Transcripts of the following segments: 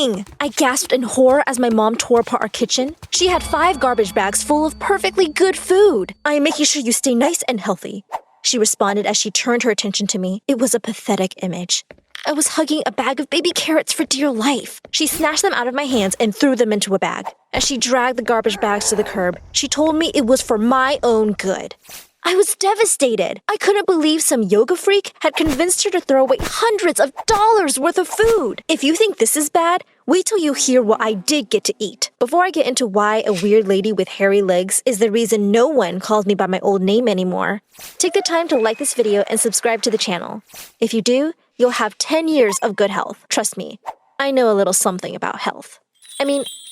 doing?" I gasped in horror as my mom tore apart our kitchen. She had 5 garbage bags full of perfectly good food. "I am making sure you stay nice and healthy," she responded as she turned her attention to me. It was a pathetic image. I was hugging a bag of baby carrots for dear life. She snatched them out of my hands and threw them into a bag. As she dragged the garbage bags to the curb, she told me it was for my own good. I was devastated. I couldn't believe some yoga freak had convinced her to throw away hundreds of dollars worth of food. If you think this is bad, wait till you hear what I did get to eat. Before I get into why a weird lady with hairy legs is the reason no one calls me by my old name anymore, take the time to like this video and subscribe to the channel. If you do, you'll have 10 years of good health. Trust me, I know a little something about health.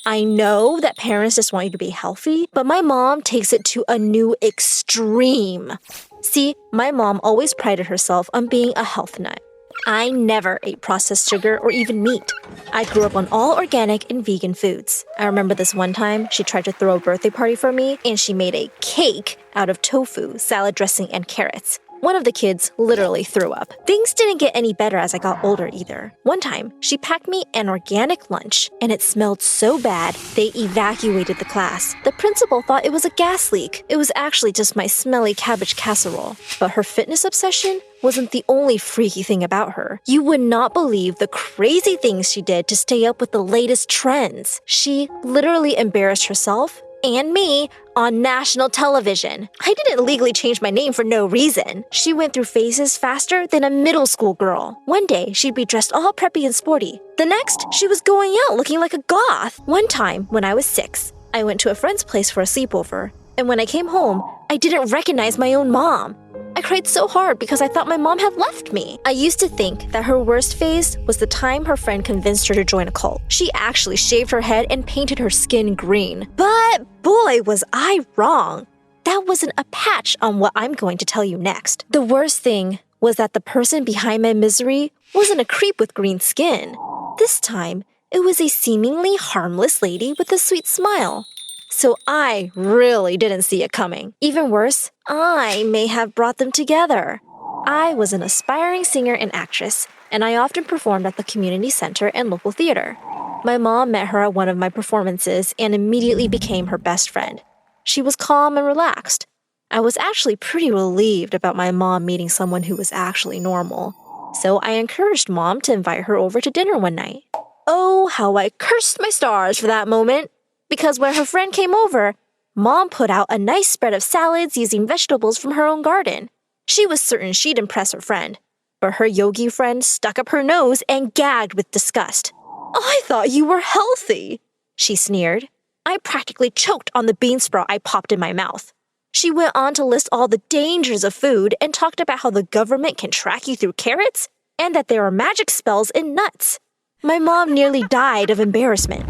I know that parents just want you to be healthy, but my mom takes it to a new extreme. See, my mom always prided herself on being a health nut. I never ate processed sugar or even meat. I grew up on all organic and vegan foods. I remember this one time she tried to throw a birthday party for me and she made a cake out of tofu, salad dressing, and carrots. One of the kids literally threw up. Things didn't get any better as I got older either. One time, she packed me an organic lunch, and it smelled so bad, they evacuated the class. The principal thought it was a gas leak. It was actually just my smelly cabbage casserole. But her fitness obsession wasn't the only freaky thing about her. You would not believe the crazy things she did to stay up with the latest trends. She literally embarrassed herself and me on national television. I didn't legally change my name for no reason. She went through phases faster than a middle school girl. One day, she'd be dressed all preppy and sporty. The next, she was going out looking like a goth. One time, when I was 6, I went to a friend's place for a sleepover. And when I came home, I didn't recognize my own mom. I cried so hard because I thought my mom had left me. I used to think that her worst phase was the time her friend convinced her to join a cult. She actually shaved her head and painted her skin green. But boy, was I wrong. That wasn't a patch on what I'm going to tell you next. The worst thing was that the person behind my misery wasn't a creep with green skin. This time, it was a seemingly harmless lady with a sweet smile. So I really didn't see it coming. Even worse, I may have brought them together. I was an aspiring singer and actress, and I often performed at the community center and local theater. My mom met her at one of my performances and immediately became her best friend. She was calm and relaxed. I was actually pretty relieved about my mom meeting someone who was actually normal. So I encouraged Mom to invite her over to dinner one night. Oh, how I cursed my stars for that moment. Because when her friend came over, Mom put out a nice spread of salads using vegetables from her own garden. She was certain she'd impress her friend, but her yogi friend stuck up her nose and gagged with disgust. "I thought you were healthy," she sneered. I practically choked on the bean sprout I popped in my mouth. She went on to list all the dangers of food and talked about how the government can track you through carrots and that there are magic spells in nuts. My mom nearly died of embarrassment.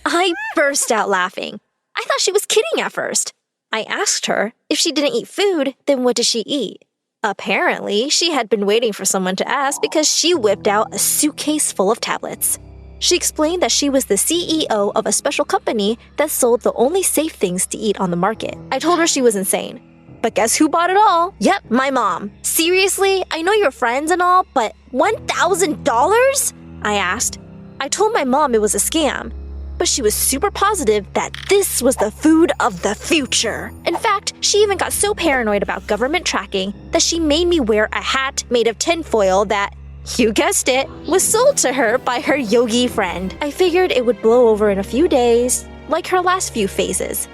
I burst out laughing. I thought she was kidding at first. I asked her if she didn't eat food, then what does she eat? Apparently, she had been waiting for someone to ask because she whipped out a suitcase full of tablets. She explained that she was the CEO of a special company that sold the only safe things to eat on the market. I told her she was insane. But guess who bought it all? Yep, my mom. Seriously? I know you're friends and all, but $1,000? I asked. I told my mom it was a scam, but she was super positive that this was the food of the future. In fact, she even got so paranoid about government tracking that she made me wear a hat made of tinfoil that, you guessed it, was sold to her by her yogi friend. I figured it would blow over in a few days, like her last few phases.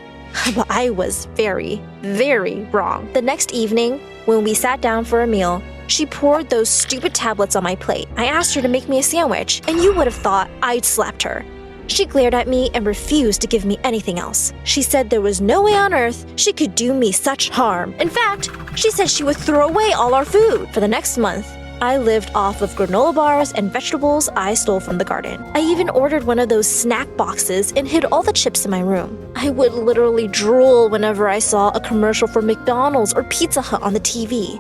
But I was very, very wrong. The next evening, when we sat down for a meal, she poured those stupid tablets on my plate. I asked her to make me a sandwich, and you would have thought I'd slapped her. She glared at me and refused to give me anything else. She said there was no way on earth she could do me such harm. In fact, she said she would throw away all our food. For the next month, I lived off of granola bars and vegetables I stole from the garden. I even ordered one of those snack boxes and hid all the chips in my room. I would literally drool whenever I saw a commercial for McDonald's or Pizza Hut on the TV.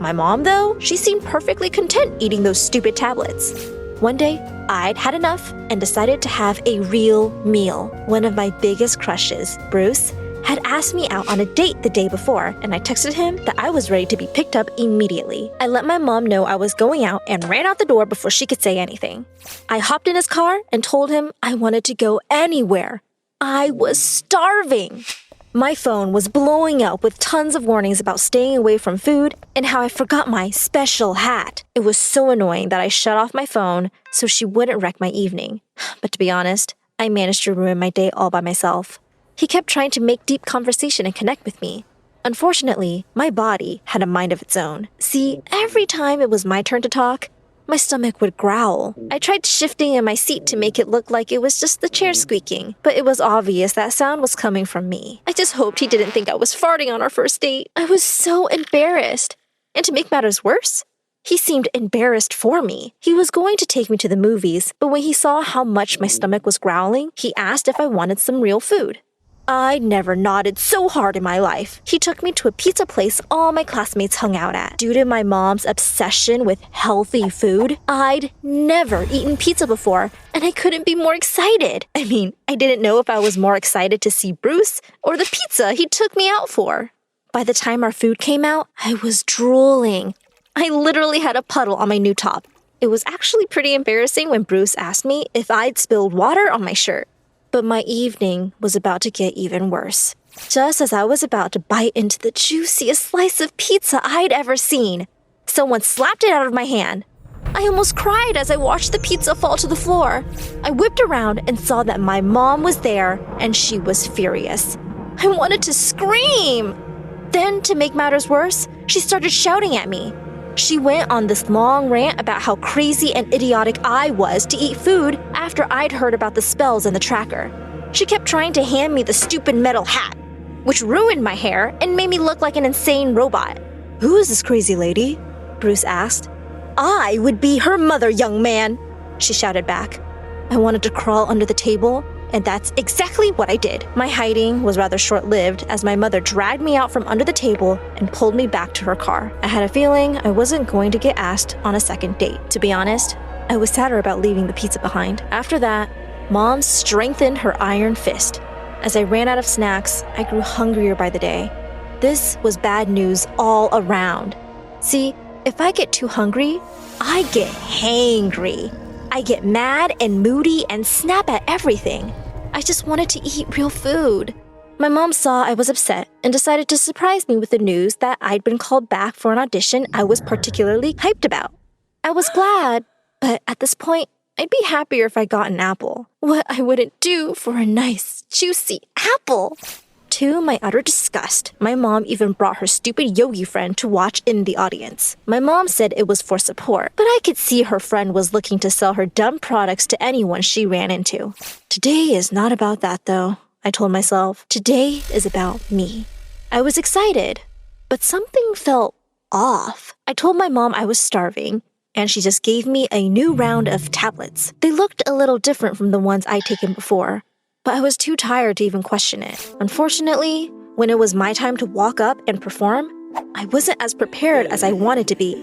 My mom, though, she seemed perfectly content eating those stupid tablets. One day, I'd had enough and decided to have a real meal. One of my biggest crushes, Bruce, had asked me out on a date the day before, and I texted him that I was ready to be picked up immediately. I let my mom know I was going out and ran out the door before she could say anything. I hopped in his car and told him I wanted to go anywhere. I was starving. My phone was blowing up with tons of warnings about staying away from food and how I forgot my special hat. It was so annoying that I shut off my phone so she wouldn't wreck my evening. But to be honest, I managed to ruin my day all by myself. He kept trying to make deep conversation and connect with me. Unfortunately, my body had a mind of its own. See, every time it was my turn to talk, my stomach would growl. I tried shifting in my seat to make it look like it was just the chair squeaking, but it was obvious that sound was coming from me. I just hoped he didn't think I was farting on our first date. I was so embarrassed. And to make matters worse, he seemed embarrassed for me. He was going to take me to the movies, but when he saw how much my stomach was growling, he asked if I wanted some real food. I never nodded so hard in my life. He took me to a pizza place all my classmates hung out at. Due to my mom's obsession with healthy food, I'd never eaten pizza before, and I couldn't be more excited. I mean, I didn't know if I was more excited to see Bruce or the pizza he took me out for. By the time our food came out, I was drooling. I literally had a puddle on my new top. It was actually pretty embarrassing when Bruce asked me if I'd spilled water on my shirt. But my evening was about to get even worse. Just as I was about to bite into the juiciest slice of pizza I'd ever seen, someone slapped it out of my hand. I almost cried as I watched the pizza fall to the floor. I whipped around and saw that my mom was there, and she was furious. I wanted to scream. Then, to make matters worse, she started shouting at me. She went on this long rant about how crazy and idiotic I was to eat food after I'd heard about the spells in the tracker. She kept trying to hand me the stupid metal hat, which ruined my hair and made me look like an insane robot. "Who is this crazy lady?" Bruce asked. "I would be her mother, young man," she shouted back. I wanted to crawl under the table, and that's exactly what I did. My hiding was rather short-lived as my mother dragged me out from under the table and pulled me back to her car. I had a feeling I wasn't going to get asked on a second date. To be honest, I was sadder about leaving the pizza behind. After that, Mom strengthened her iron fist. As I ran out of snacks, I grew hungrier by the day. This was bad news all around. See, if I get too hungry, I get hangry. I get mad and moody and snap at everything. I just wanted to eat real food. My mom saw I was upset and decided to surprise me with the news that I'd been called back for an audition I was particularly hyped about. I was glad, but at this point, I'd be happier if I got an apple. What I wouldn't do for a nice, juicy apple. To my utter disgust, my mom even brought her stupid yogi friend to watch in the audience. My mom said it was for support, but I could see her friend was looking to sell her dumb products to anyone she ran into. Today is not about that, though, I told myself. Today is about me. I was excited, but something felt off. I told my mom I was starving, and she just gave me a new round of tablets. They looked a little different from the ones I'd taken before, but I was too tired to even question it. Unfortunately, when it was my time to walk up and perform, I wasn't as prepared as I wanted to be.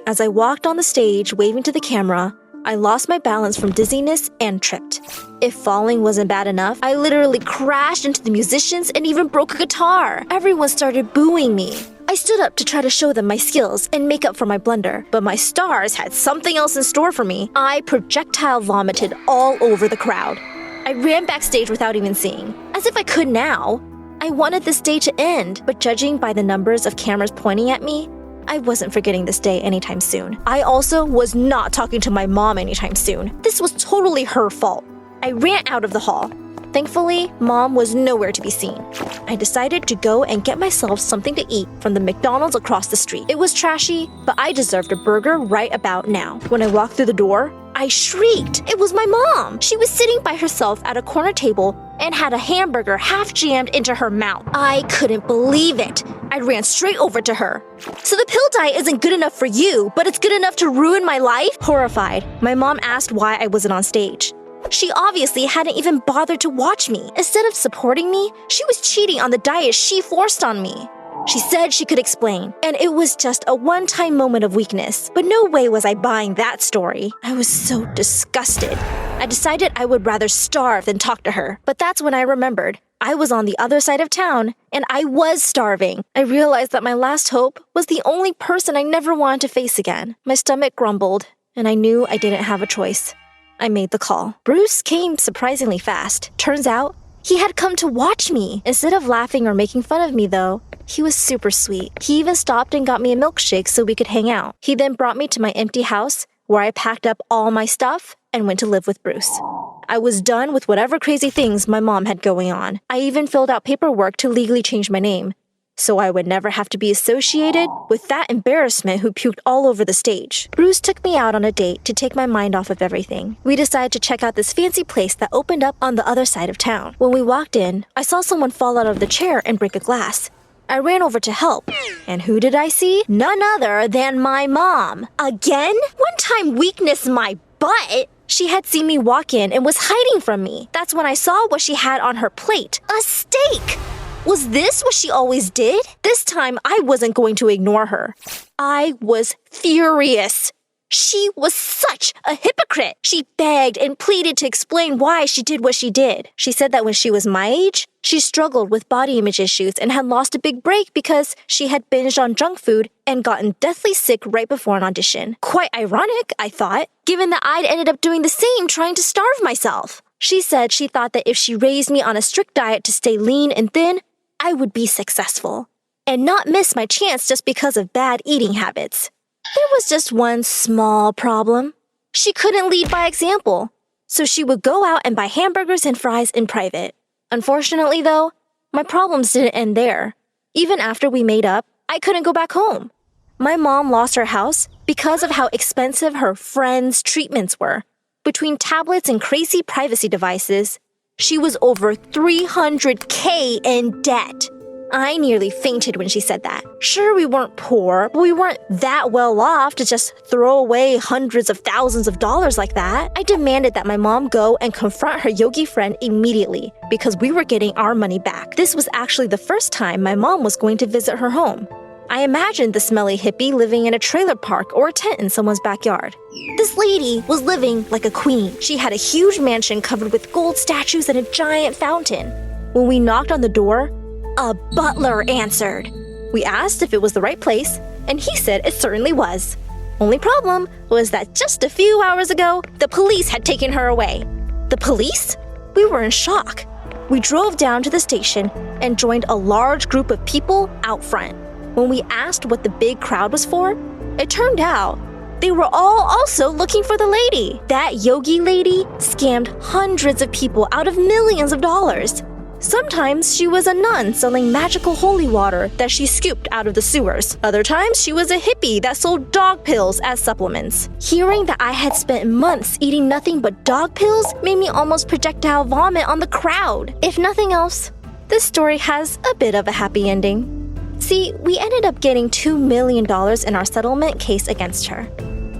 As I walked on the stage waving to the camera, I lost my balance from dizziness and tripped. If falling wasn't bad enough, I literally crashed into the musicians and even broke a guitar. Everyone started booing me. I stood up to try to show them my skills and make up for my blunder, but my stars had something else in store for me. I projectile vomited all over the crowd. I ran backstage without even seeing. As if I could now. I wanted this day to end, but judging by the numbers of cameras pointing at me, I wasn't forgetting this day anytime soon. I also was not talking to my mom anytime soon. This was totally her fault. I ran out of the hall. Thankfully, Mom was nowhere to be seen. I decided to go and get myself something to eat from the McDonald's across the street. It was trashy, but I deserved a burger right about now. When I walked through the door, I shrieked. It was my mom. She was sitting by herself at a corner table and had a hamburger half jammed into her mouth. I couldn't believe it. I ran straight over to her. "So the pill diet isn't good enough for you, but it's good enough to ruin my life?" Horrified, my mom asked why I wasn't on stage. She obviously hadn't even bothered to watch me. Instead of supporting me, she was cheating on the diet she forced on me. She said she could explain, and it was just a one-time moment of weakness. But no way was I buying that story. I was so disgusted. I decided I would rather starve than talk to her. But that's when I remembered I was on the other side of town, and I was starving. I realized that my last hope was the only person I never wanted to face again. My stomach grumbled, and I knew I didn't have a choice. I made the call. Bruce came surprisingly fast. Turns out, he had come to watch me. Instead of laughing or making fun of me, though, he was super sweet. He even stopped and got me a milkshake so we could hang out. He then brought me to my empty house, where I packed up all my stuff and went to live with Bruce. I was done with whatever crazy things my mom had going on. I even filled out paperwork to legally change my name, so I would never have to be associated with that embarrassment who puked all over the stage. Bruce took me out on a date to take my mind off of everything. We decided to check out this fancy place that opened up on the other side of town. When we walked in, I saw someone fall out of the chair and break a glass. I ran over to help, and who did I see? None other than my mom. Again? One time weakness my butt! She had seen me walk in and was hiding from me. That's when I saw what she had on her plate. A steak! Was this what she always did? This time, I wasn't going to ignore her. I was furious. She was such a hypocrite. She begged and pleaded to explain why she did what she did. She said that when she was my age, she struggled with body image issues and had lost a big break because she had binged on junk food and gotten deathly sick right before an audition. Quite ironic, I thought, given that I'd ended up doing the same trying to starve myself. She said she thought that if she raised me on a strict diet to stay lean and thin, I would be successful and not miss my chance just because of bad eating habits. There was just one small problem. She couldn't lead by example, so she would go out and buy hamburgers and fries in private. Unfortunately, though, my problems didn't end there. Even after we made up, I couldn't go back home. My mom lost her house because of how expensive her friends' treatments were. Between tablets and crazy privacy devices, she was over $300K in debt. I nearly fainted when she said that. Sure, we weren't poor, but we weren't that well off to just throw away hundreds of thousands of dollars like that. I demanded that my mom go and confront her yogi friend immediately because we were getting our money back. This was actually the first time my mom was going to visit her home. I imagined the smelly hippie living in a trailer park or a tent in someone's backyard. This lady was living like a queen. She had a huge mansion covered with gold statues and a giant fountain. When we knocked on the door, a butler answered. We asked if it was the right place, and he said it certainly was. Only problem was that just a few hours ago, the police had taken her away. The police? We were in shock. We drove down to the station and joined a large group of people out front. When we asked what the big crowd was for, it turned out they were all also looking for the lady. That yogi lady scammed hundreds of people out of millions of dollars. Sometimes she was a nun selling magical holy water that she scooped out of the sewers. Other times she was a hippie that sold dog pills as supplements. Hearing that I had spent months eating nothing but dog pills made me almost projectile vomit on the crowd. If nothing else, this story has a bit of a happy ending. See, we ended up getting $2 million in our settlement case against her.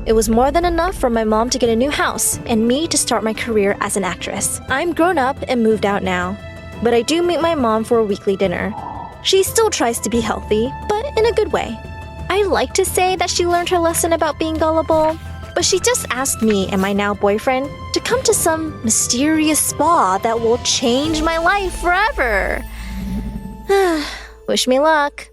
It was more than enough for my mom to get a new house and me to start my career as an actress. I'm grown up and moved out now, but I do meet my mom for a weekly dinner. She still tries to be healthy, but in a good way. I like to say that she learned her lesson about being gullible, but she just asked me and my now boyfriend to come to some mysterious spa that will change my life forever. Wish me luck.